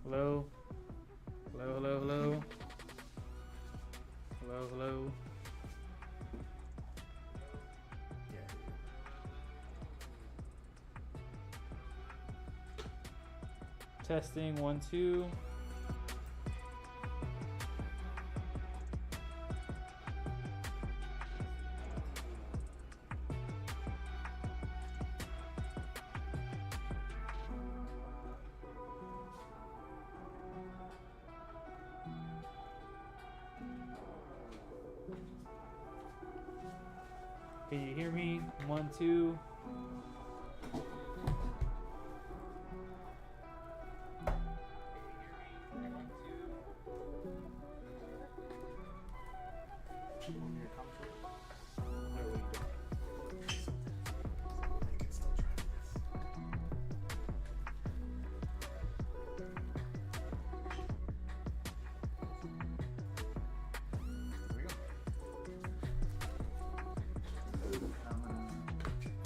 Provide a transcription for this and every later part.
Hello? Hello, hello, hello? Hello, hello? Yeah. Testing, 1, 2. Can you hear me? 1, 2.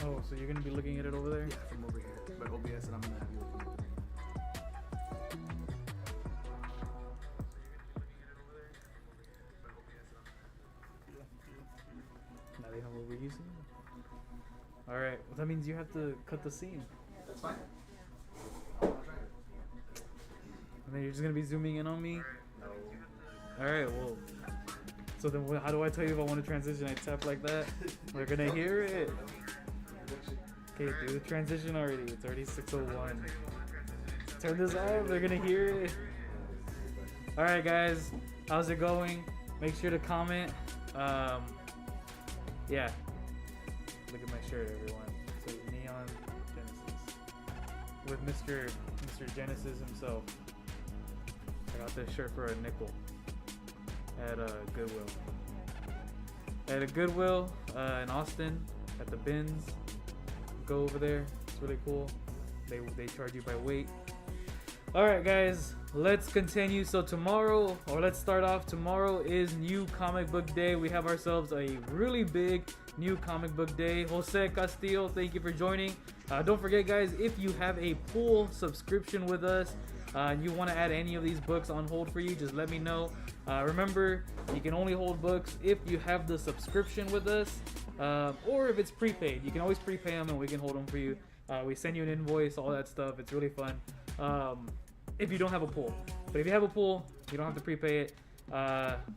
Oh, so you're gonna be looking at it over there? Yeah, from over here. But OBS, and I'm gonna have you looking at the Now they know what we're using. Alright, well, that means you have to cut the scene. That's fine. I wanna try it. And then you're just gonna be zooming in on me? No. Alright, well. So then how do I tell you if I want to transition? I tap like that? They're gonna hear it. Okay, do the transition already. It's already 6:01. Turn this off. They're gonna hear it. Alright, guys. How's it going? Make sure to comment. Yeah. Look at my shirt, everyone. So Neon Genesis. With Mr. Genesis himself. I got this shirt for a nickel. At Goodwill. At a Goodwill in Austin. At the bins. Go over there. It's really cool. They charge you by weight. Alright guys, let's continue. So tomorrow, or let's start off. Tomorrow is New Comic Book Day. We have ourselves a really big New Comic Book Day. Jose Castillo, thank you for joining. Don't forget guys, if you have a pool subscription with us, and you want to add any of these books on hold for you, just let me know. Remember, you can only hold books if you have the subscription with us, or if it's prepaid. You can always prepay them and we can hold them for you. We send you an invoice, all that stuff. It's really fun. If you don't have a pool. But if you have a pool, you don't have to prepay it.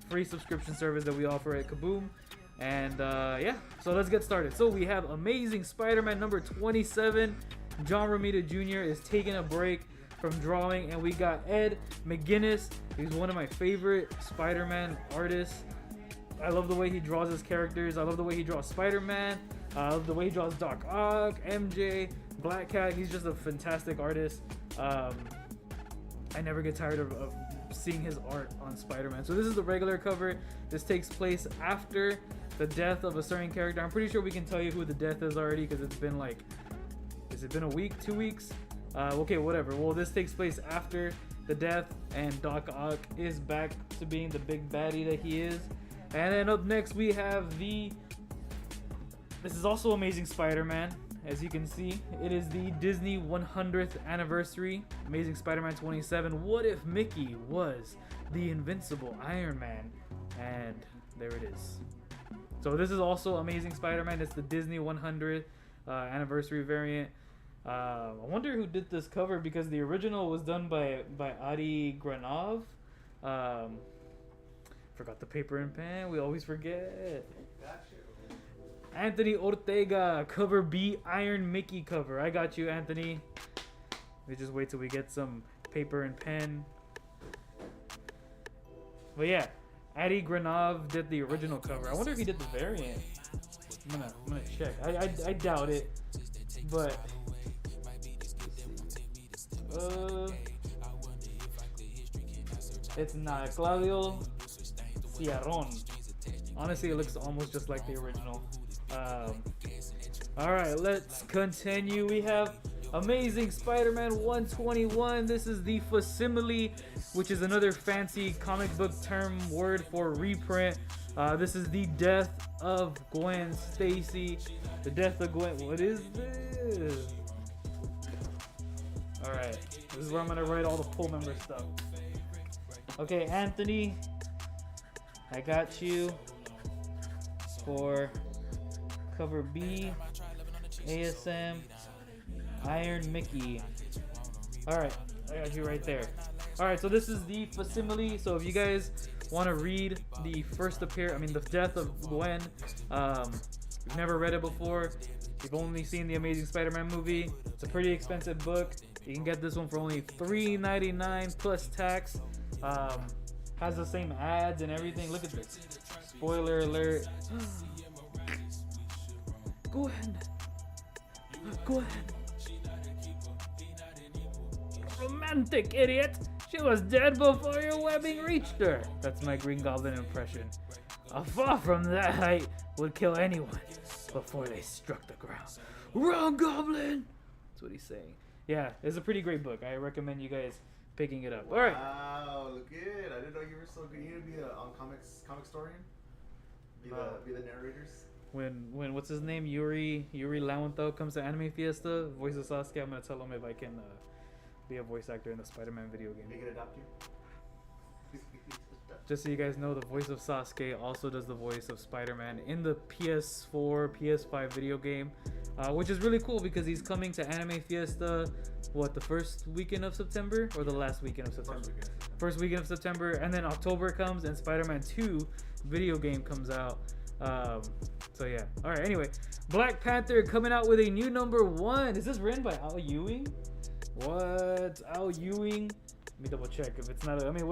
Free subscription service that we offer at Kaboom. And yeah, so let's get started. So we have Amazing Spider-Man number 27. John Romita Jr. is taking a break from drawing, and we got Ed McGuinness. He's one of my favorite Spider-Man artists. I love the way he draws his characters. I love the way he draws Spider-Man. I love the way he draws Doc Ock, MJ, Black Cat. He's just a fantastic artist. I never get tired of seeing his art on Spider-Man. So this is the regular cover. This takes place after the death of a certain character. I'm pretty sure we can tell you who the death is already because it's been like, has it been a week, 2 weeks? Okay, whatever. Well, this takes place after the death, and Doc Ock is back to being the big baddie that he is. And then up next we have this is also Amazing Spider-Man. As you can see, it is the Disney 100th anniversary. Amazing Spider-Man 27. What if Mickey was the invincible Iron Man? And there it is. So this is also Amazing Spider-Man. It's the Disney 100th anniversary variant. I wonder who did this cover because the original was done by Adi Granov. Forgot the paper and pen. We always forget. Anthony Ortega, cover B, Iron Mickey cover. I got you, Anthony. We just wait till we get some paper and pen. But yeah, Adi Granov did the original cover. I wonder if he did the variant. I'm gonna check. I doubt it, but it's not Claudio Ciarron. Honestly, it looks almost just like the original. Alright, let's continue. We have Amazing Spider-Man 121. This is the facsimile, which is another fancy comic book term word for reprint. This is the death of Gwen Stacy. The death of Gwen. What is this? Alright. This is where I'm gonna write all the pool member stuff. Okay, Anthony, I got you for cover B, ASM, Iron Mickey. Alright, I got you right there. Alright, so this is the facsimile. So if you guys want to read the first the death of Gwen, you've never read it before, you've only seen the Amazing Spider-Man movie, it's a pretty expensive book. You can get this one for only $3.99 plus tax. Has the same ads and everything. Look at this. Spoiler alert. Go ahead. Go ahead. Romantic idiot. She was dead before your webbing reached her. That's my Green Goblin impression. A fall from that height would kill anyone before they struck the ground. Wrong, Goblin. That's what he's saying. Yeah, it's a pretty great book. I recommend you guys picking it up. All right. Wow, look good. I didn't know you were so good. You need to be on comic historian. Be the narrators. When what's his name, Yuri Lowenthal comes to Anime Fiesta, voice of Sasuke, I'm gonna tell him if I can be a voice actor in the Spider-Man video game. They can adopt you. Just so you guys know, the voice of Sasuke also does the voice of Spider-Man in the PS4, PS5 video game, which is really cool because he's coming to Anime Fiesta, the first weekend of September or the last weekend of September? First weekend of September, and then October comes and Spider-Man 2 video game comes out. So yeah. All right. Anyway, Black Panther coming out with a new #1. Is this written by Al Ewing? What? Al Ewing? Let me double check if it's not. How many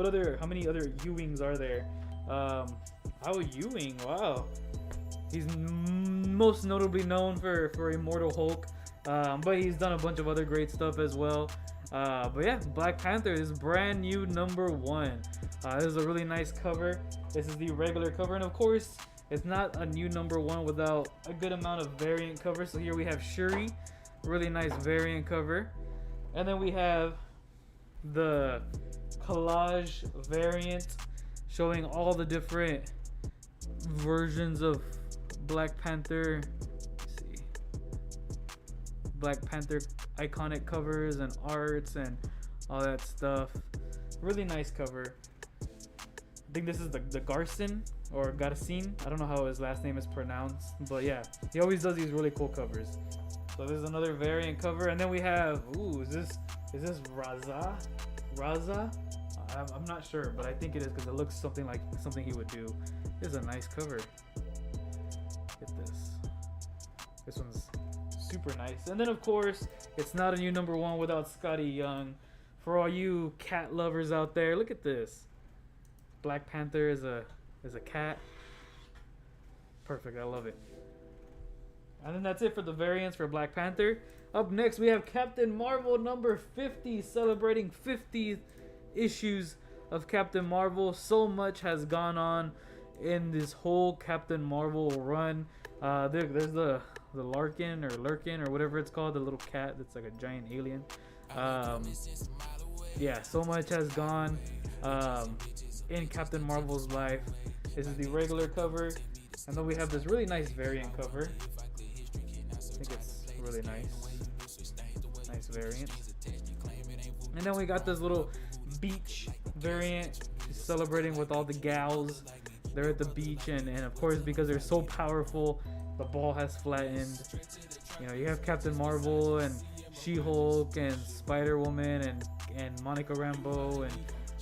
other Ewings are there? Al Ewing. Wow. He's most notably known for Immortal Hulk, but he's done a bunch of other great stuff as well. But yeah, Black Panther is brand new #1. This is a really nice cover. This is the regular cover, and of course, it's not a new #1 without a good amount of variant cover. So here we have Shuri, really nice variant cover, and then we have the collage variant showing all the different versions of Black Panther. Let's see, Black Panther iconic covers and arts and all that stuff. Really nice cover. I think this is the Garcin or Garcin. I don't know how his last name is pronounced, but yeah, he always does these really cool covers. So there's another variant cover, and then we have is this Raza? I'm not sure, but I think it is because it looks something like something he would do. This is a nice cover. Get this. This one's super nice. And then of course, it's not a new #1 without Scotty Young. For all you cat lovers out there, look at this. Black Panther is a cat. Perfect, I love it. And then that's it for the variants for Black Panther. Up next, we have Captain Marvel #50, celebrating 50 issues of Captain Marvel. So much has gone on in this whole Captain Marvel run. There's the Lurkin or whatever it's called, the little cat that's like a giant alien. Yeah, so much has gone in Captain Marvel's life. This is the regular cover, and then we have this really nice variant cover. I think it's really nice variant. And then we got this little beach variant, celebrating with all the gals. They're at the beach, and of course, because they're so powerful, the ball has flattened. You know, you have Captain Marvel and She-Hulk and Spider-Woman and Monica Rambeau and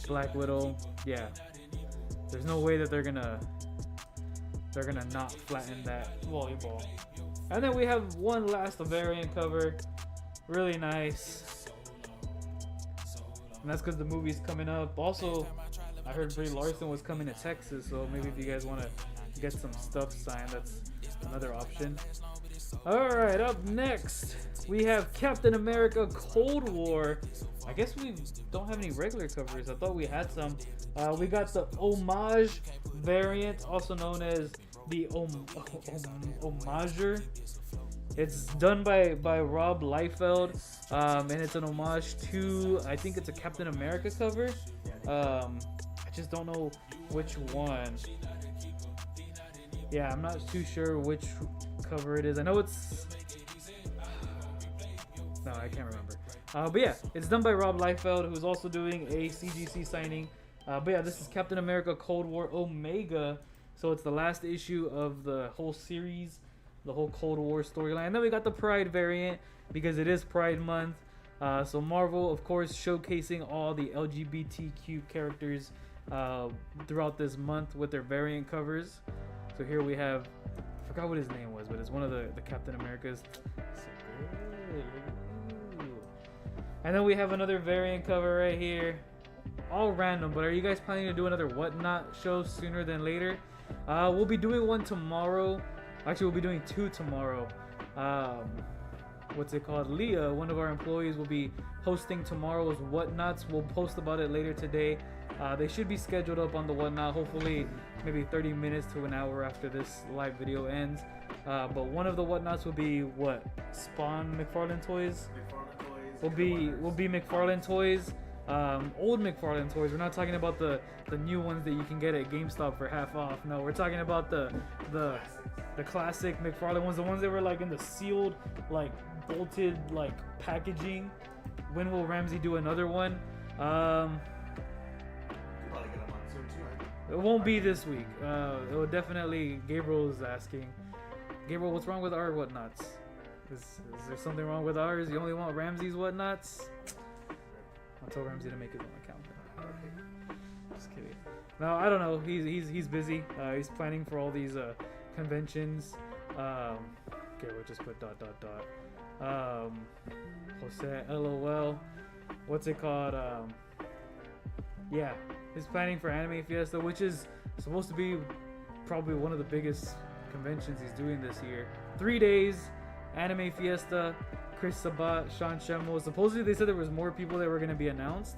Black Widow. Yeah, there's no way that they're gonna not flatten that volleyball. And then we have one last variant cover, really nice, and that's because the movie's coming up. Also, I heard Brie Larson was coming to Texas, so maybe if you guys want to get some stuff signed, that's another option. Alright, up next, we have Captain America Cold War. I guess we don't have any regular covers. I thought we had some. We got the Homage variant, also known as the Homager. It's done by Rob Liefeld, and it's an homage to, I think it's a Captain America cover. I just don't know which one. Yeah, I'm not too sure which cover it is. I know it's... No, I can't remember. But yeah, it's done by Rob Liefeld, who's also doing a CGC signing. But yeah, this is Captain America Cold War Omega. So it's the last issue of the whole series, the whole Cold War storyline. And then we got the Pride variant because it is Pride Month. So Marvel, of course, showcasing all the LGBTQ characters throughout this month with their variant covers. So here we have, I forgot what his name was, but it's one of the Captain Americas. And then we have another variant cover right here. All random, but are you guys planning to do another Whatnot show sooner than later? We'll be doing one tomorrow. Actually, we'll be doing two tomorrow. What's it called? Leah, one of our employees, will be hosting tomorrow's Whatnots. We'll post about it later today. They should be scheduled up on the Whatnot, hopefully maybe 30 minutes to an hour after this live video ends. But one of the Whatnots will be what? Spawn McFarlane toys? Will be McFarlane toys. Old McFarlane toys. We're not talking about the new ones that you can get at GameStop for half off. No, we're talking about the classic McFarlane ones, the ones that were like in the sealed, like bolted, like packaging. When will Ramsey do another one? It won't be this week. It will definitely. Gabriel's asking. Gabriel, what's wrong with our Whatnots? Is there something wrong with ours? You only want Ramsey's Whatnots? I'll tell Ramsey to make his own account. Just kidding. No, I don't know. He's busy. He's planning for all these conventions. Okay, we'll just put ... Jose, LOL. What's it called? Yeah, he's planning for Anime Fiesta, which is supposed to be probably one of the biggest conventions he's doing this year. 3 days, Anime Fiesta. Chris Sabat, Sean Shemo. Supposedly they said there was more people that were going to be announced,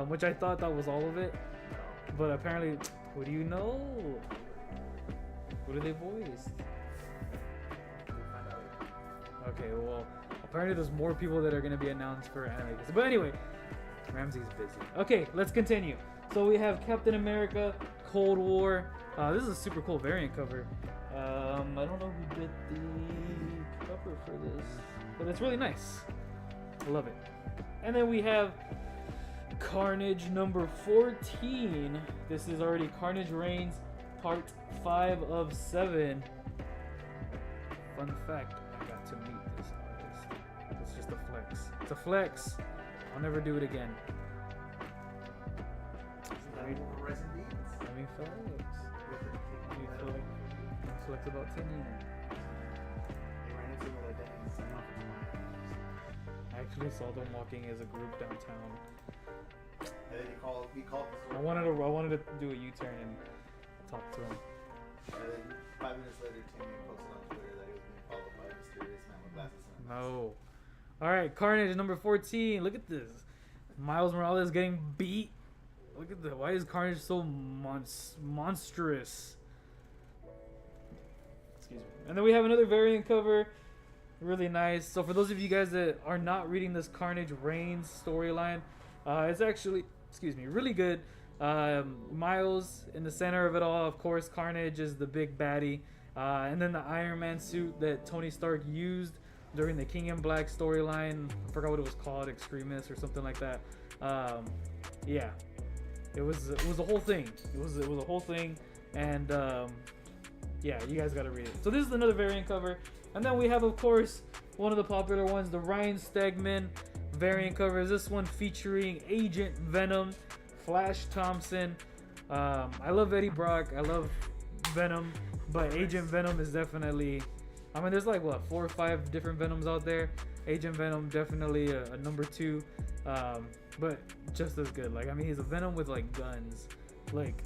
which I thought that was all of it. But apparently, what do you know? What are they voiced? Okay, well, apparently there's more people that are going to be announced for Anime. But anyway, Ramsey's busy. Okay, let's continue. So we have Captain America, Cold War. This is a super cool variant cover. I don't know who did the cover for this, but it's really nice. I love it. And then we have Carnage number 14. This is already Carnage Reigns part 5 of 7. Fun fact, I got to meet this artist. It's just a flex. It's a flex. I'll never do it again. Let me flex. Let me flex about 10 years. I actually saw them walking as a group downtown. And then he called I wanted to do a U-turn and talk to him. And then 5 minutes later, Timmy posted on Twitter that he was being followed by a mysterious man with glasses. No. Alright, Carnage number 14. Look at this. Miles Morales getting beat. Look at that. Why is Carnage so monstrous? Excuse me. And then we have another variant cover. Really nice. So for those of you guys that are not reading this Carnage Reigns storyline, it's actually, really good. Miles in the center of it all. Of course, Carnage is the big baddie. And then the Iron Man suit that Tony Stark used during the King in Black storyline. I forgot what it was called, Extremis or something like that. Yeah, it was a whole thing. It was a whole thing, and yeah, you guys gotta read it. So this is another variant cover, and then we have, of course, one of the popular ones, the Ryan Stegman variant cover. This one featuring Agent Venom, Flash Thompson. I love Eddie Brock. I love Venom, but Agent Venom is definitely. I mean, there's like what 4 or 5 different Venoms out there. Agent Venom definitely a number 2, but just as good. Like, I mean, he's a Venom with like guns. Like,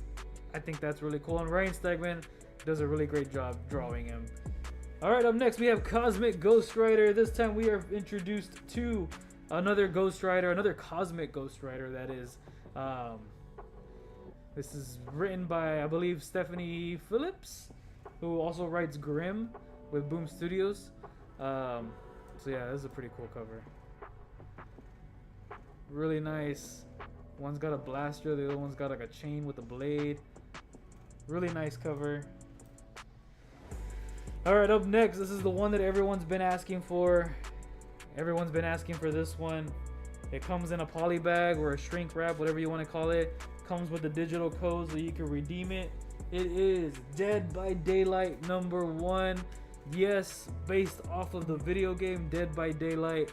I think that's really cool. And Ryan Stegman does a really great job drawing him. All right, up next we have Cosmic Ghost Rider. This time we are introduced to another Ghost Rider, another Cosmic Ghost Rider. That is. This is written by, I believe, Stephanie Phillips, who also writes Grimm with Boom Studios. So yeah, this is a pretty cool cover. Really nice. One's got a blaster, the other one's got like a chain with a blade. Really nice cover. Alright, up next, this is the one that everyone's been asking for. Everyone's been asking for this one. It comes in a poly bag or a shrink wrap, whatever you want to call it. Comes with the digital code so you can redeem it. It is Dead by Daylight number 1. Yes, based off of the video game Dead by Daylight.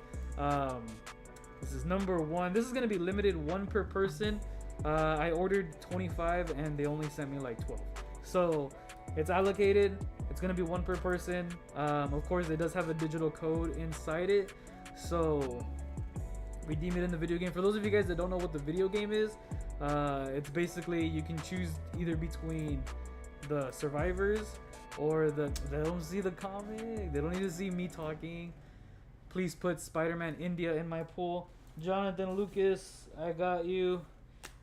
This is number 1. This is going to be limited 1 per person. I ordered 25 and they only sent me like 12. So it's allocated. It's going to be 1 per person. Of course, it does have a digital code inside it. So redeem it in the video game. For those of you guys that don't know what the video game is, it's basically you can choose either between the survivors or they don't see the comic. They don't need to see me talking. Please put Spider-Man India in my pool. Jonathan Lucas, I got you.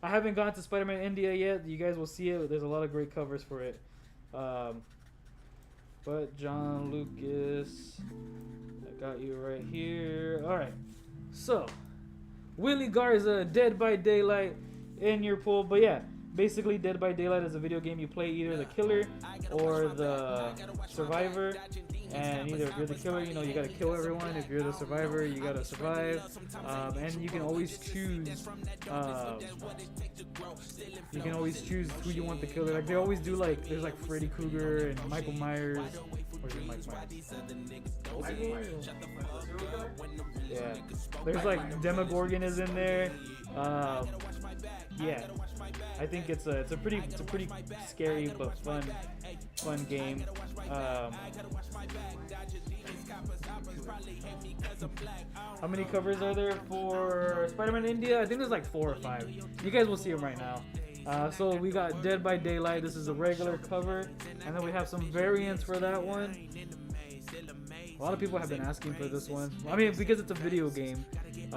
I haven't gone to Spider-Man India yet. You guys will see it. There's a lot of great covers for it. But John Lucas, I got you right here. All right. So, Willie Garza, Dead by Daylight in your pool. But yeah, basically Dead by Daylight is a video game. You play either the killer or the survivor. And either if you're the killer, you know, you gotta kill everyone. If you're the survivor, you gotta survive. And you can always choose. You can always choose who you want the killer. Like they always do. Like there's like Freddy Krueger and Michael Myers. Or is it Mike Myers? Yeah. There's like Demogorgon is in there. Yeah. I think it's a pretty scary but fun game. How many covers are there for Spider-Man India? I think there's like 4 or 5. You guys will see them right now. So we got Dead by Daylight. This is a regular cover, and then we have some variants for that one. A lot of people have been asking for this one. I mean, because it's a video game. You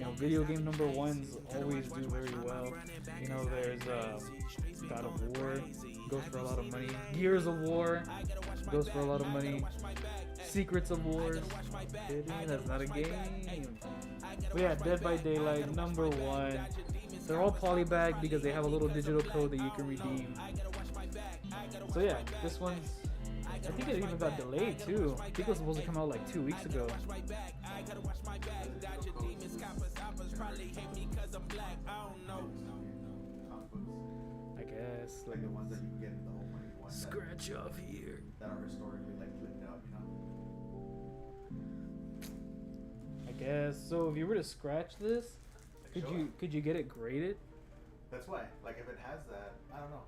know, video game number 1s always do very well. You know, there's God of War, goes for a lot of money. Gears of War goes for a lot of money. Secrets of Wars, that's not a game. But yeah, Dead by Daylight number 1. They're all polybagged because they have a little digital code that you can redeem. So yeah, this one's, I think it even got delayed too. I think it was supposed to come out like 2 weeks ago. I guess Like the ones that you can get in the whole money one. Scratch off here. That are historically like flipped out, you know. I guess. So if you were to scratch this, Like, show it. could you get it graded? That's why. Like if it has that, I don't know.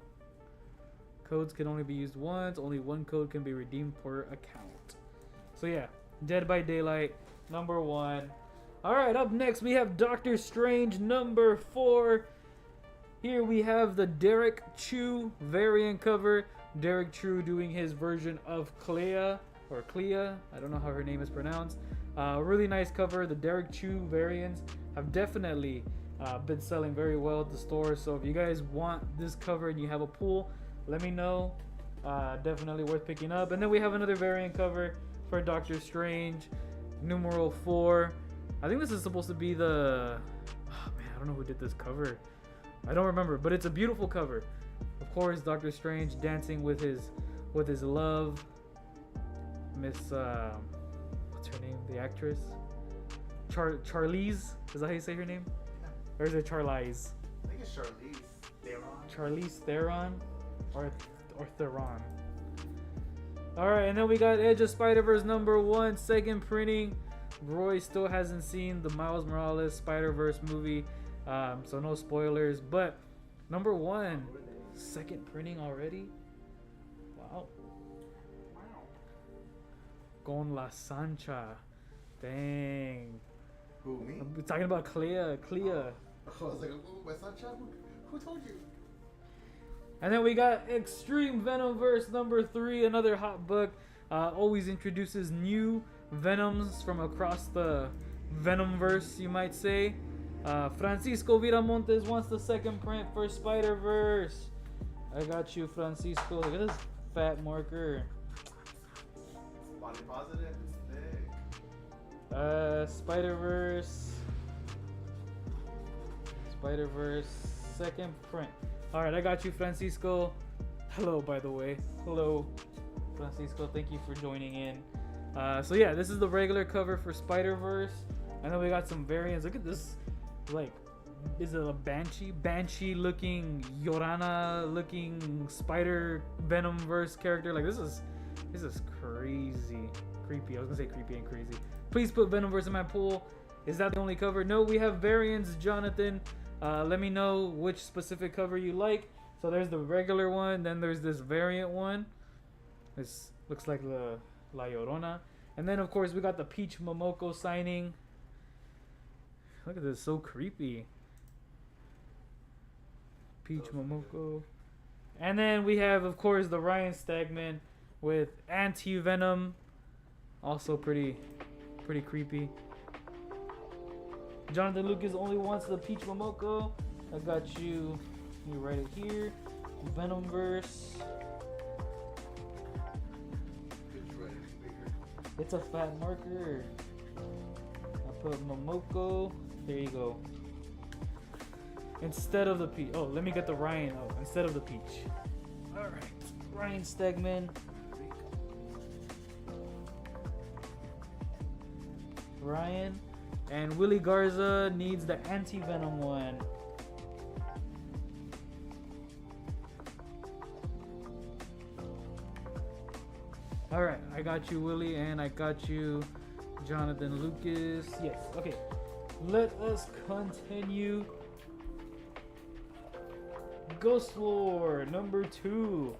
Codes can only be used once. Only 1 code can be redeemed per account. So yeah, Dead by Daylight number 1. All right, up next we have Doctor Strange number 4. Here we have the Derek Chu variant cover. Derek Chu doing his version of Clea. I don't know how her name is pronounced. Really nice cover. The Derek Chu variants have definitely been selling very well at the store. So if you guys want this cover and you have a pool, let me know. Definitely worth picking up. And then we have another variant cover for Doctor Strange, numeral 4. I think this is supposed to be the... Oh man, I don't know who did this cover. I don't remember, but it's a beautiful cover. Of course, Doctor Strange dancing with his love, Miss what's her name? The actress, Charlize. Is that how you say her name? Yeah. Or is it Charlize? I think it's Charlize Theron. Charlize Theron, or Theron. All right, and then we got Edge of Spider-Verse number 1, second printing. Roy still hasn't seen the Miles Morales Spider-Verse movie, so no spoilers. But number 1, second printing already. Wow. Con la Sancha. Dang. Who, me? We're talking about Clea. I was like, ooh, my sunshine? Who told you? And then we got Extreme Venomverse number 3, another hot book. Always introduces new Venoms from across the Venomverse, you might say. Francisco Viramontes wants the second print for Spider-Verse. I got you, Francisco. Look at this fat marker. Body positive, it's thick. Spider-Verse second print. All right, I got you, Francisco. Hello, by the way. Hello, Francisco. Thank you for joining in. So yeah, this is the regular cover for Spider-Verse. And then we got some variants. Look at this, like, is it a Banshee looking, Yorana looking Spider Venom verse character? Like, this is crazy, creepy. I was gonna say creepy and crazy. Please put Venomverse in my pool. Is that the only cover? No, we have variants, Jonathan. Let me know which specific cover you like. So there's the regular one, then there's this variant one. This looks like the La Llorona. And then, of course, we got the Peach Momoko signing. Look at this, so creepy. Peach Momoko. And then we have, of course, the Ryan Stegman with Anti-Venom. Also pretty creepy. Jonathan Lucas only wants the Peach Momoko. I got you. You write it here. Venomverse. It's a fat marker. I put Momoko. There you go. Instead of the peach. Oh, let me get the Ryan. Oh, instead of the peach. All right, Ryan Stegman. Ryan. And Willie Garza needs the Anti-Venom one. Alright, I got you, Willie, and I got you, Jonathan Lucas. Yes, okay. Let us continue. Ghost Lore number 2.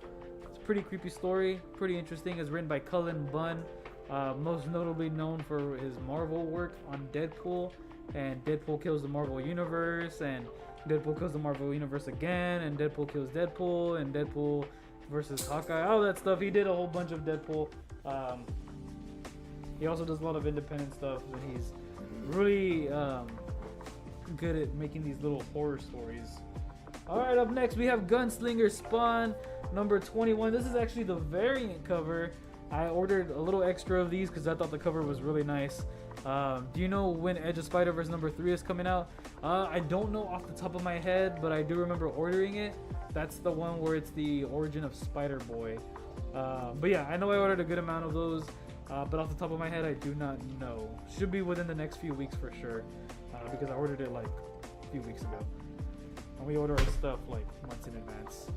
It's a pretty creepy story, pretty interesting. It's written by Cullen Bunn. Most notably known for his Marvel work on Deadpool, and Deadpool kills the Marvel Universe, and Deadpool kills the Marvel Universe again, and Deadpool kills Deadpool, and Deadpool versus Hawkeye, all that stuff. He did a whole bunch of Deadpool. He also does a lot of independent stuff, and he's really good at making these little horror stories. Alright, up next we have Gunslinger Spawn number 21. This is actually the variant cover. I ordered a little extra of these because I thought the cover was really nice. Do you know when Edge of Spider-Verse number 3 is coming out? I don't know off the top of my head, but I do remember ordering it. That's the one where it's the origin of Spider-Boy. But yeah, I know I ordered a good amount of those, but off the top of my head, I do not know. Should be within the next few weeks for sure, because I ordered it like a few weeks ago. And we order our stuff like months in advance.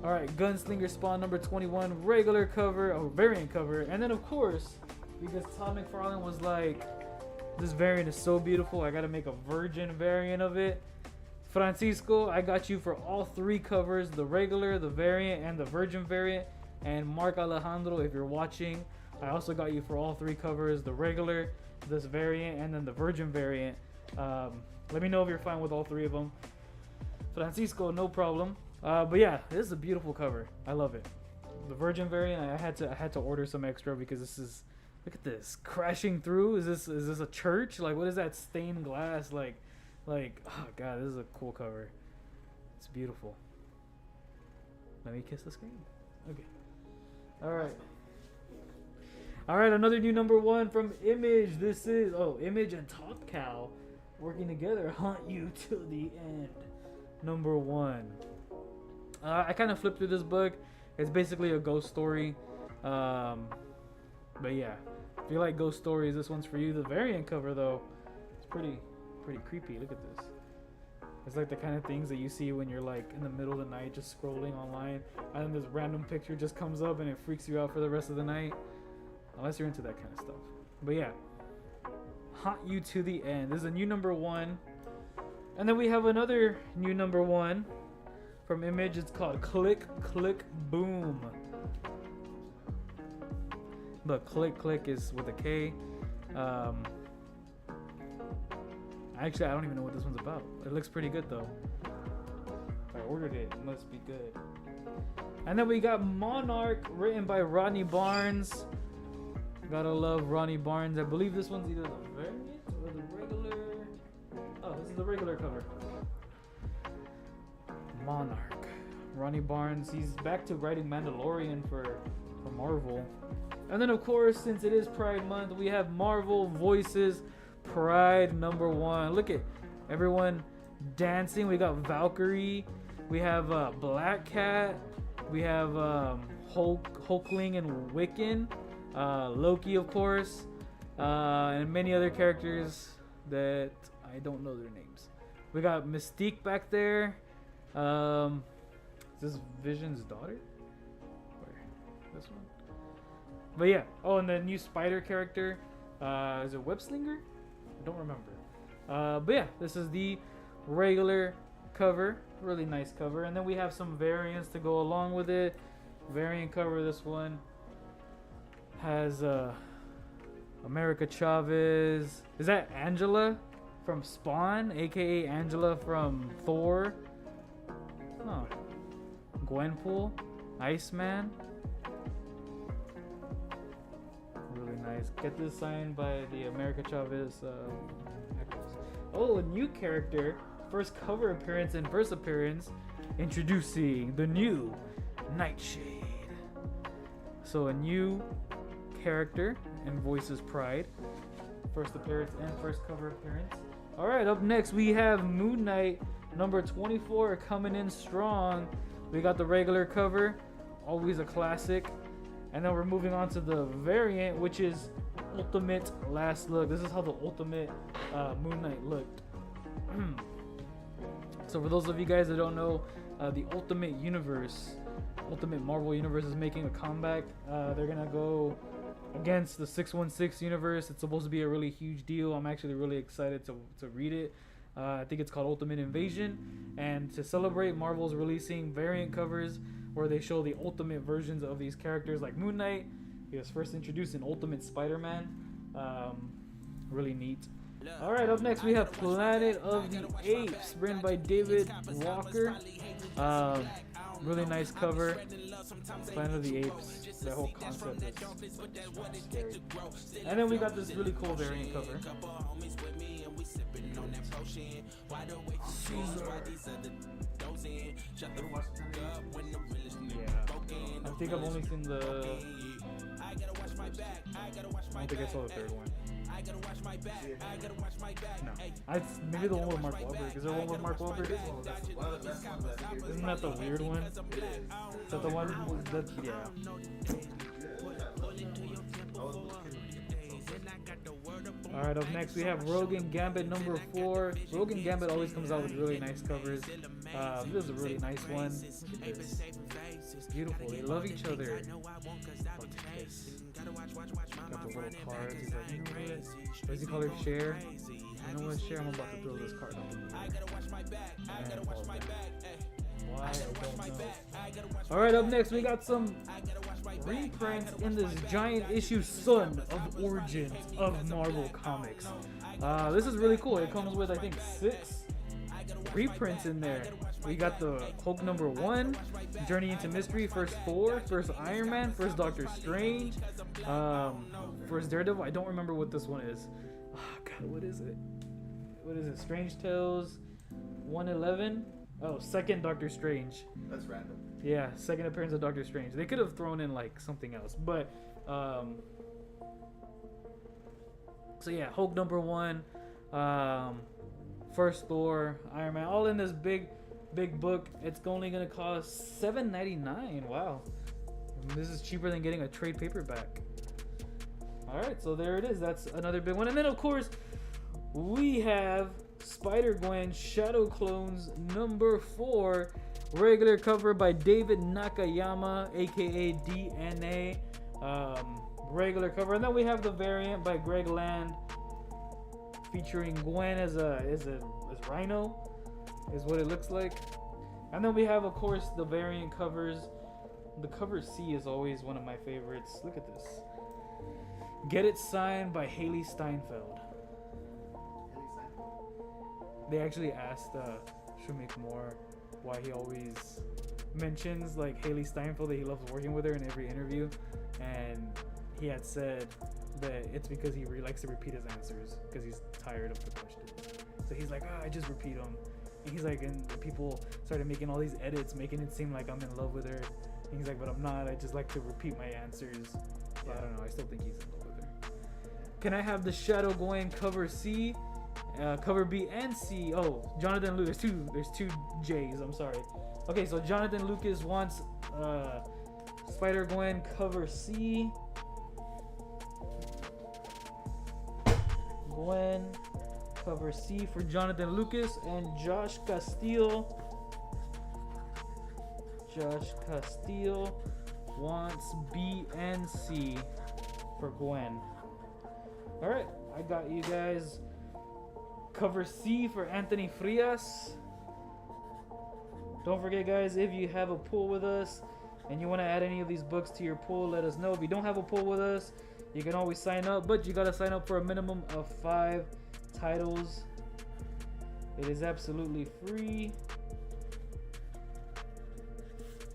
Alright, Gunslinger Spawn number 21, regular cover, or variant cover. And then of course, because Todd McFarlane was like, this variant is so beautiful, I gotta make a virgin variant of it. Francisco, I got you for all 3 covers, the regular, the variant, and the virgin variant. And Mark Alejandro, if you're watching, I also got you for all 3 covers, the regular, this variant, and then the virgin variant. Let me know if you're fine with all 3 of them. Francisco, no problem. But yeah, this is a beautiful cover. I love it. The virgin variant, I had to order some extra because this is, look at this, crashing through. Is this a church? Like, what is that stained glass? Like, oh god, this is a cool cover. It's beautiful. Let me kiss the screen. Okay. All right, another new number 1 from Image. This is Image and Top Cow working together. Haunt You Till the End. Number 1. I kind of flipped through this book. It's basically a ghost story. But yeah, if you like ghost stories, this one's for you. The variant cover though, it's pretty creepy. Look at this. It's like the kind of things that you see when you're like in the middle of the night just scrolling online, and then this random picture just comes up and it freaks you out for the rest of the night. Unless you're into that kind of stuff. But yeah, Haunt You to the End. This is a new number 1. And then we have another new number 1 from Image. It's called Click Click Boom. But Click is with a K. Actually, I don't even know what this one's about. It looks pretty good though. If I ordered it, it must be good. And then we got Monarch, written by Rodney Barnes. Gotta love Rodney Barnes. I believe this one's either the variant or the regular. Oh, this is the regular cover. Monarch. Ronnie Barnes, he's back to writing Mandalorian for Marvel. And then of course, since it is Pride Month, we have Marvel Voices Pride number 1. Look at everyone dancing. We got Valkyrie, we have Black Cat, we have Hulkling and Wiccan, Loki of course, and many other characters that I don't know their names. We got Mystique back there. Is this Vision's daughter? Where? This one? But yeah. Oh, and the new Spider character. Is it Webslinger? I don't remember. But yeah, this is the regular cover. Really nice cover. And then we have some variants to go along with it. Variant cover, this one has America Chavez. Is that Angela from Spawn, aka Angela from Thor? Huh. Gwenpool, Iceman. Really nice. Get this signed by the America Chavez actress. Oh, a new character. First cover appearance and first appearance. Introducing the new Nightshade. So a new character and voices Pride. First appearance and first cover appearance. Alright, up next we have Moon Knight number 24 coming in strong. We got the regular cover, always a classic. And then we're moving on to the variant, which is Ultimate Last Look. This is how the Ultimate Moon Knight looked. So for those of you guys that don't know, the Ultimate Universe, Ultimate Marvel Universe is making a comeback. They're gonna go against the 616 universe. It's supposed to be a really huge deal. I'm actually really excited to read it. I think it's called Ultimate Invasion. And to celebrate, Marvel's releasing variant covers where they show the ultimate versions of these characters, like Moon Knight. He was first introduced in Ultimate Spider-Man. Really neat. Alright, up next we have Planet of the Apes, written by David Walker. Really nice cover. Planet of the Apes. The whole concept is scary. And then we got this really cool variant cover. Yeah. I think I've only seen the... I don't think I saw the third one. No. Maybe the one with Mark Wahlberg. Is there one with Mark Wahlberg? Isn't that the weird one? Is that the one that... Yeah. Alright, up next we have Rogue and Gambit number 4. Rogue and Gambit always comes out with really nice covers. This is a really nice one. Look at this. It's beautiful. They love each other. Got the little cards. He's like, you know what? What does he call her? Cher? You know what, Cher? I'm about to throw this card up in the air. Why? I don't know. Alright, up next we got some reprints in this giant issue Son of Origins of Marvel Comics. This is really cool. It comes with, I think, 6 reprints in there. We got the Hulk number 1, Journey into Mystery, first Thor, first Iron Man, first Doctor Strange, first Daredevil. I don't remember what this one is. Oh, God, what is it? What is it? Strange Tales 111? Oh, second Doctor Strange. That's random. Yeah, second appearance of Doctor Strange. They could have thrown in like something else, but so yeah, Hulk number 1, first Thor, Iron Man, all in this big book. It's only gonna cost $7.99. Wow, this is cheaper than getting a trade paperback. All right, so there it is. That's another big one. And then of course we have Spider-Gwen Shadow Clones number 4, regular cover by David Nakayama, aka DNA. Regular cover, and then we have the variant by Greg Land featuring Gwen as Rhino, is what it looks like. And then we have, of course, the variant covers. The cover C is always one of my favorites. Look at this. Get It signed by Haley Steinfeld. They actually asked Shamik Moore why he always mentions like Haley Steinfeld, that he loves working with her in every interview, and he had said that it's because he really likes to repeat his answers because he's tired of the questions. So he's like, I just repeat them. And he's like, and people started making all these edits, making it seem like I'm in love with her. And he's like, but I'm not. I just like to repeat my answers. But I don't know. I still think he's in love with her. Can I have the Shadow Gwen cover C, cover B and C? Oh, Jonathan Lucas. There's two J's. I'm sorry. Okay, so Jonathan Lucas wants Spider-Gwen cover C. Gwen Cover C for Jonathan Lucas and Josh Castile. Josh Castile wants B and C for Gwen. Alright, I got you guys. Cover C for Anthony Frias. Don't forget, guys, if you have a pool with us and you want to add any of these books to your pool, let us know. If you don't have a pool with us, you can always sign up, but you got to sign up for a minimum of 5 titles. It is absolutely free.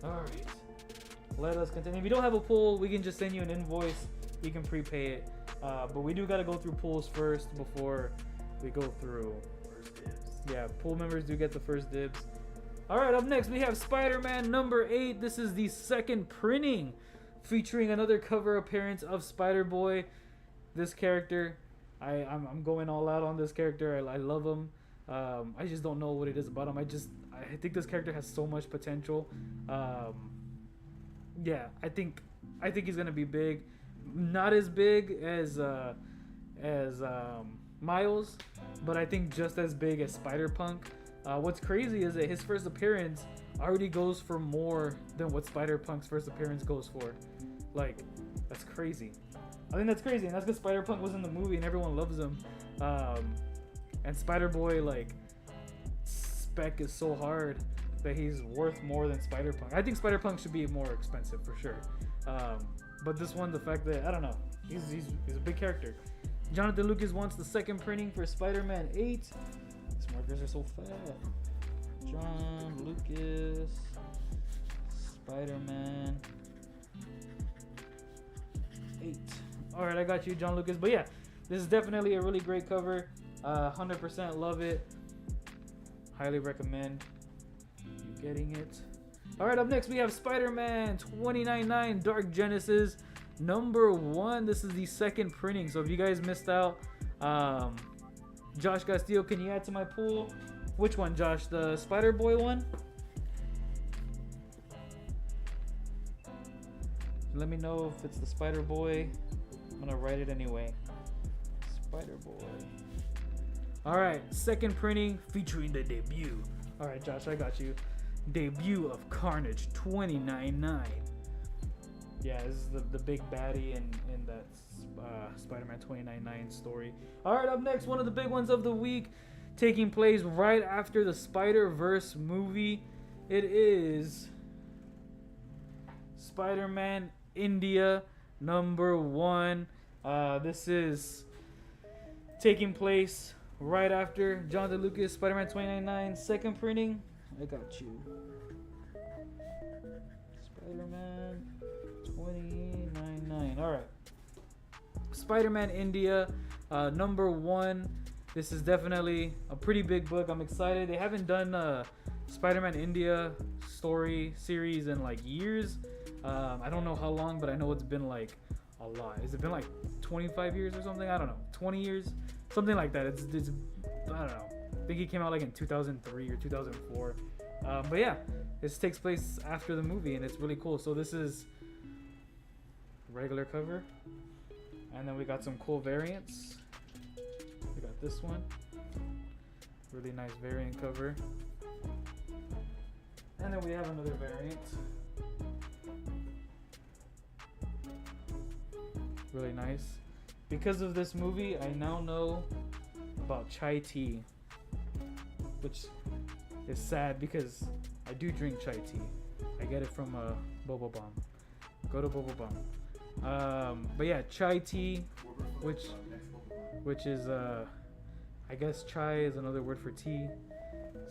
Alright, let us continue. If you don't have a pool, we can just send you an invoice. You can prepay it. But we do got to go through pools first before we go through. First dibs. Yeah, pool members do get the first dibs. Alright, up next we have Spider-Man number 8. This is the second printing, featuring another cover appearance of Spider-Boy. This character, I'm going all out on this character. I love him. I just don't know what it is about him. I think this character has so much potential. Yeah, I think he's gonna be big. Not as big as Miles, but I think just as big as Spider-Punk. What's crazy is that his first appearance already goes for more than what Spider-Punk's first appearance goes for. Like, that's crazy. I think that's crazy, and that's because Spider-Punk was in the movie and everyone loves him. And Spider-Boy, like, spec is so hard that he's worth more than Spider-Punk. I think Spider-Punk should be more expensive for sure. But this one, the fact that, I don't know, he's a big character. Jonathan Lucas wants the second printing for Spider-Man 8. These markers are so fat. John Lucas, Spider-Man 8. Alright, I got you, John Lucas. But yeah, this is definitely a really great cover. 100% love it. Highly recommend you getting it. Alright, up next we have Spider-Man 2099 Dark Genesis number 1. This is the second printing, so if you guys missed out, Josh Castillo, can you add to my pool? Which one, Josh? The Spider-Boy one? Let me know if it's the Spider-Boy. I'm gonna write it anyway. Spider-Boy. Alright, second printing featuring the debut. Alright, Josh, I got you. Debut of Carnage 2099. Yeah, this is the big baddie in that Spider-Man 2099 story. Alright, up next, one of the big ones of the week, taking place right after the Spider-Verse movie. It is Spider-Man India number 1. This is taking place right after Jonathan Lucas Spider-Man 2099 second printing. I got you. Spider-Man 2099. Alright. Spider-Man India, number 1. This is definitely a pretty big book. I'm excited. They haven't done a Spider-Man India story series in like years. I don't know how long, but I know it's been like a lot. Has it been like 25 years or something? I don't know. 20 years? Something like that. It's I don't know. I think it came out like in 2003 or 2004. But yeah, this takes place after the movie and it's really cool. So this is regular cover. And then we got some cool variants. We got this one. Really nice variant cover. And then we have another variant. Really nice. Because of this movie, I now know about chai tea. Which is sad because I do drink chai tea. I get it from Boba Bomb. Go to Boba Bomb. But yeah, chai tea, which is I guess chai is another word for tea,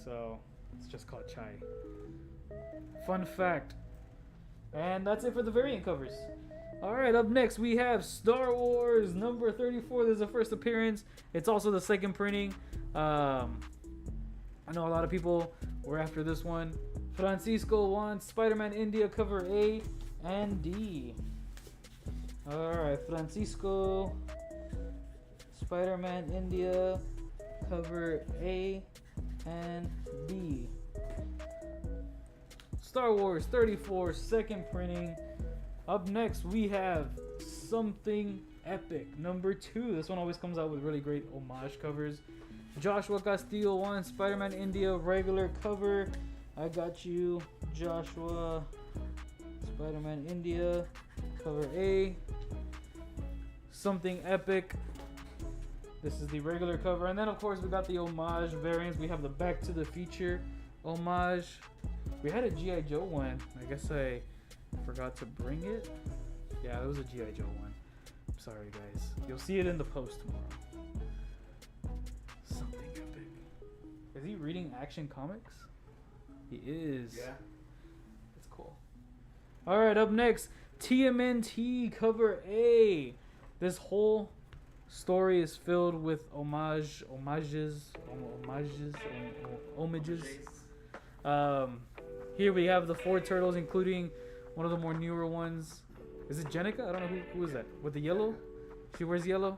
so it's just called chai. Fun fact. And that's it for the variant covers. Alright, up next we have Star Wars number 34. This is the first appearance. It's also the second printing. I know a lot of people were after this one. Francisco wants Spider-Man India cover A and D. Alright, Francisco, Spider-Man India cover A and D. Star Wars 34 second printing. Up next we have Something Epic number 2. This one always comes out with really great homage covers. Joshua Castillo 1, Spider-Man India regular cover. I got you, Joshua. Spider-Man India, cover A. Something epic. This is the regular cover. And then, of course, we got the homage variants. We have the Back to the Future homage. We had a G.I. Joe one. I guess I forgot to bring it. Yeah, it was a G.I. Joe one. I'm sorry, guys. You'll see it in the post tomorrow. Something epic. Is he reading Action Comics? He is. Yeah. That's cool. Alright, up next, TMNT cover A. This whole story is filled with homages. Here we have the 4 turtles, including one of the more newer ones. Is it Jenica? I don't know who is that. With the yellow? She wears yellow?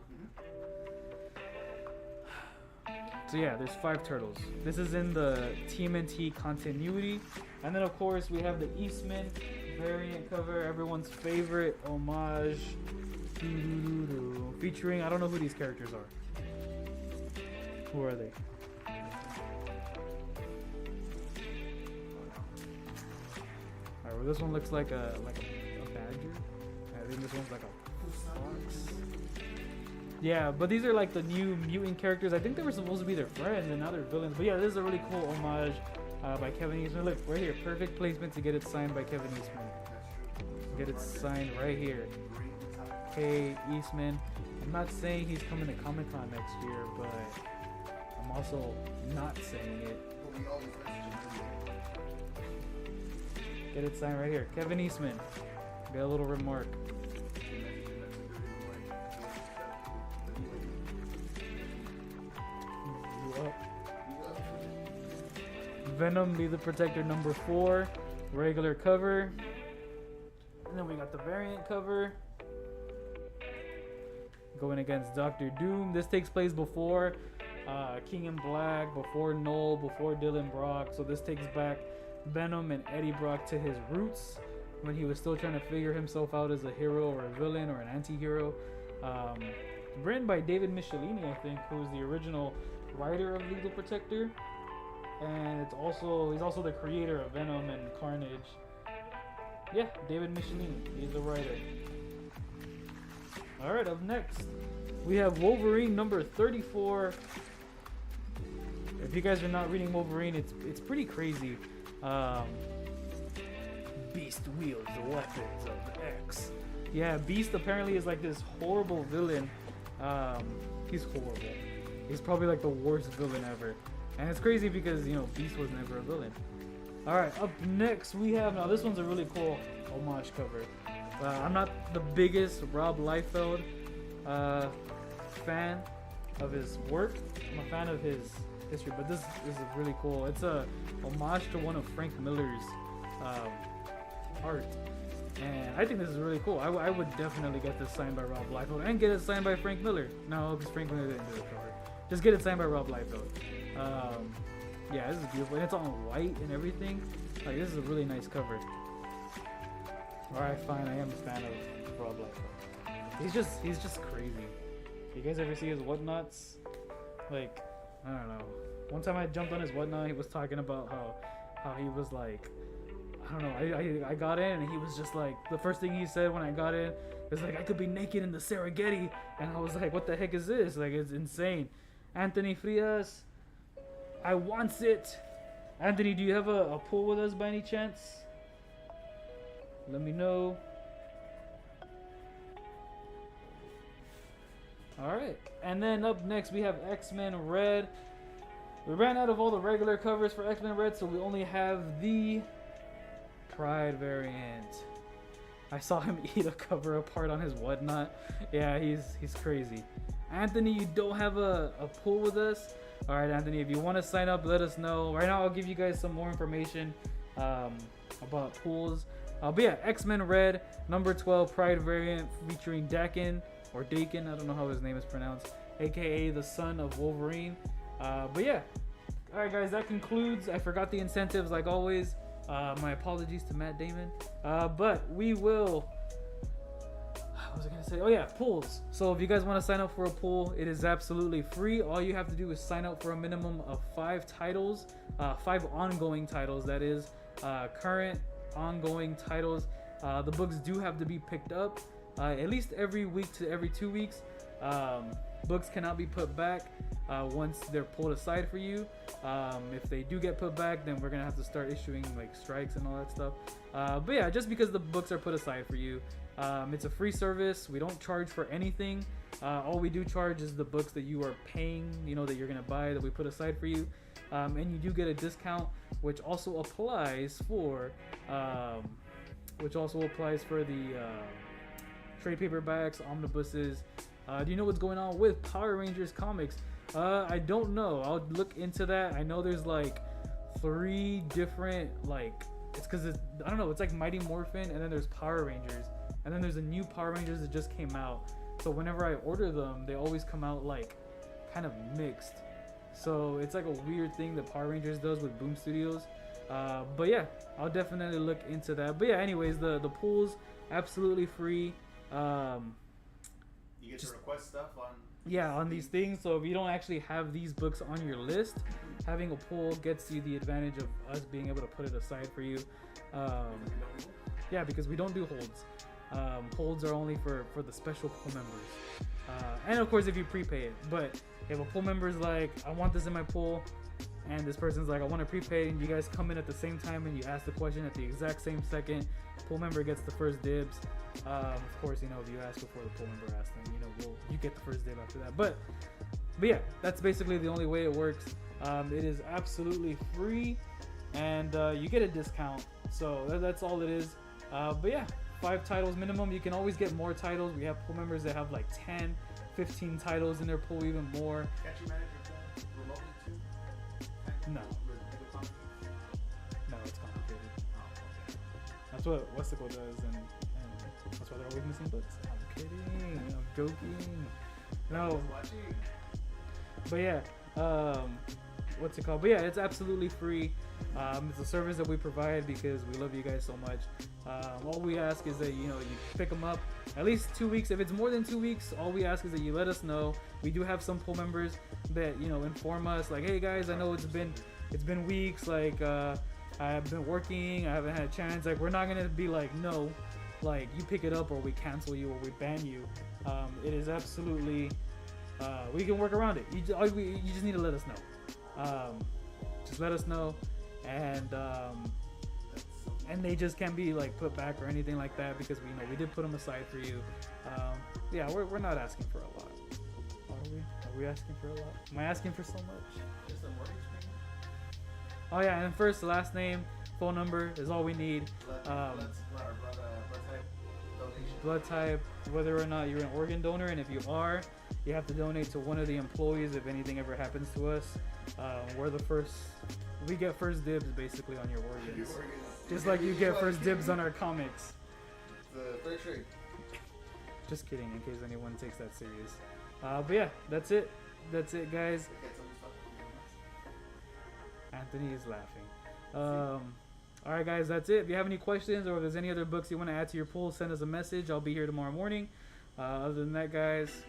So yeah, there's 5 turtles. This is in the TMNT continuity. And then of course we have the Eastman variant cover, everyone's favorite homage. Featuring, I don't know who these characters are. Who are they? Alright, well this one looks like a badger. I think this one's like a fox. Yeah, but these are like the new mutant characters. I think they were supposed to be their friends and now they're villains. But yeah, this is a really cool homage by Kevin Eastman. Look, right here, perfect placement to get it signed by Kevin Eastman. Get it signed right here. Hey, Eastman. I'm not saying he's coming to Comic-Con next year, but I'm also not saying it. Get it signed right here. Kevin Eastman. Get a little remark. Venom, Be the Protector number 4. Regular cover. And then we got the variant cover. Going against Doctor Doom. This takes place before King in Black, before Null, before Dylan Brock. So this takes back Venom and Eddie Brock to his roots when he was still trying to figure himself out as a hero or a villain or an anti-hero. Written by David Michelini, I think, who was the original writer of Legal Protector. And he's also the creator of Venom and Carnage. Yeah, David Michelini. He's the writer. Alright, up next, we have Wolverine number 34. If you guys are not reading Wolverine, it's pretty crazy. Beast wields the weapons of the X. Yeah, Beast apparently is like this horrible villain. He's horrible. He's probably like the worst villain ever. And it's crazy because, you know, Beast was never a villain. Alright, up next we have, now this one's a really cool homage cover. I'm not the biggest Rob Liefeld fan of his work. I'm a fan of his history, but this is really cool. It's a homage to one of Frank Miller's art. And I think this is really cool. I would definitely get this signed by Rob Liefeld and get it signed by Frank Miller. No, because Frank Miller didn't do the cover. Just get it signed by Rob Liefeld. Yeah, this is beautiful. And it's on white and everything. Like, this is a really nice cover. Alright, fine. I am a fan of Rob Liefeld. He's just crazy. You guys ever see his whatnots? Like, I don't know. One time I jumped on his whatnot. He was talking about how he was like, I don't know. I got in and he was just like, the first thing he said when I got in was like, I could be naked in the Serengeti. And I was like, what the heck is this? Like, it's insane. Anthony Frias, I wants it. Anthony, do you have a pool with us by any chance? Let me know. Alright, and then up next we have X-Men Red. We ran out of all the regular covers for X-Men Red, so we only have the Pride variant. I saw him eat a cover apart on his whatnot. Yeah, he's crazy. Anthony, you don't have a pool with us? Alright, Anthony, if you want to sign up, let us know. Right now, I'll give you guys some more information about pools. But yeah, X-Men Red, number 12 Pride variant featuring Daken, or Daken, I don't know how his name is pronounced, aka the son of Wolverine. But yeah, alright guys, that concludes. I forgot the incentives like always. My apologies to Matt Damon. But we will what was I gonna say? Oh yeah, pools. So if you guys want to sign up for a pool, it is absolutely free. All you have to do is sign up for a minimum of 5 titles, 5 ongoing titles. That is, current ongoing titles. The books do have to be picked up at least every week to every 2 weeks. Books cannot be put back once they're pulled aside for you. If they do get put back, then we're gonna have to start issuing like strikes and all that stuff. But yeah, just because the books are put aside for you, it's a free service. We don't charge for anything. All we do charge is the books that you are paying, that you're gonna buy, that we put aside for you, and you do get a discount, which also applies for the trade paperbacks, omnibuses. Do you know what's going on with Power Rangers comics? I don't know. I'll look into that. I know there's like 3 different, it's because I don't know. It's like Mighty Morphin, and then there's Power Rangers, and then there's a new Power Rangers that just came out. So whenever I order them, they always come out like kind of mixed. So it's like a weird thing that Power Rangers does with Boom Studios. But yeah, I'll definitely look into that. But yeah, anyways, the pool's absolutely free. You get to request stuff on these things. So if you don't actually have these books on your list, having a pool gets you the advantage of us being able to put it aside for you. Yeah, because we don't do holds. Holds are only for the special pool members. And of course if you prepay it. But if a pool member's like, I want this in my pool, and this person's like, I want to prepay, and you guys come in at the same time and you ask the question at the exact same second, pool member gets the first dibs. Of course, if you ask before the pool member asks, then you get the first dib after that. But yeah, that's basically the only way it works. It is absolutely free, and you get a discount. So that's all it is. But yeah, 5 titles minimum. You can always get more titles. We have pool members that have like 10, 15 titles in their pool, even more. Can't you manage your pool remotely too? No. No, it's complicated. That's what Westico does, and that's why they're always missing books. I'm kidding. I'm joking. No. But yeah, what's it called? But yeah, it's absolutely free. It's a service that we provide because we love you guys so much. All we ask is that you pick them up at least 2 weeks. If it's more than 2 weeks, all we ask is that you let us know. We do have some pool members that inform us like, hey guys, I know it's been weeks. Like I've been working, I haven't had a chance. Like we're not gonna be like, no, like you pick it up or we cancel you or we ban you. It is absolutely we can work around it. You just need to let us know. Just let us know, and they just can't be like put back or anything like that because we did put them aside for you. Yeah, we're not asking for a lot. Are we asking for a lot? Am I asking for so much? Just a mortgage payment? Oh yeah, and first, last name, phone number is all we need. Blood type, whether or not you're an organ donor, and if you are, you have to donate to one of the employees if anything ever happens to us. We get first dibs basically on your organs. Just like you get first dibs on our comics. The fair trade. Just kidding, in case anyone takes that serious. But yeah, that's it. That's it, guys. Anthony is laughing. Alright guys, that's it. If you have any questions or if there's any other books you want to add to your pool, send us a message. I'll be here tomorrow morning. Other than that, guys,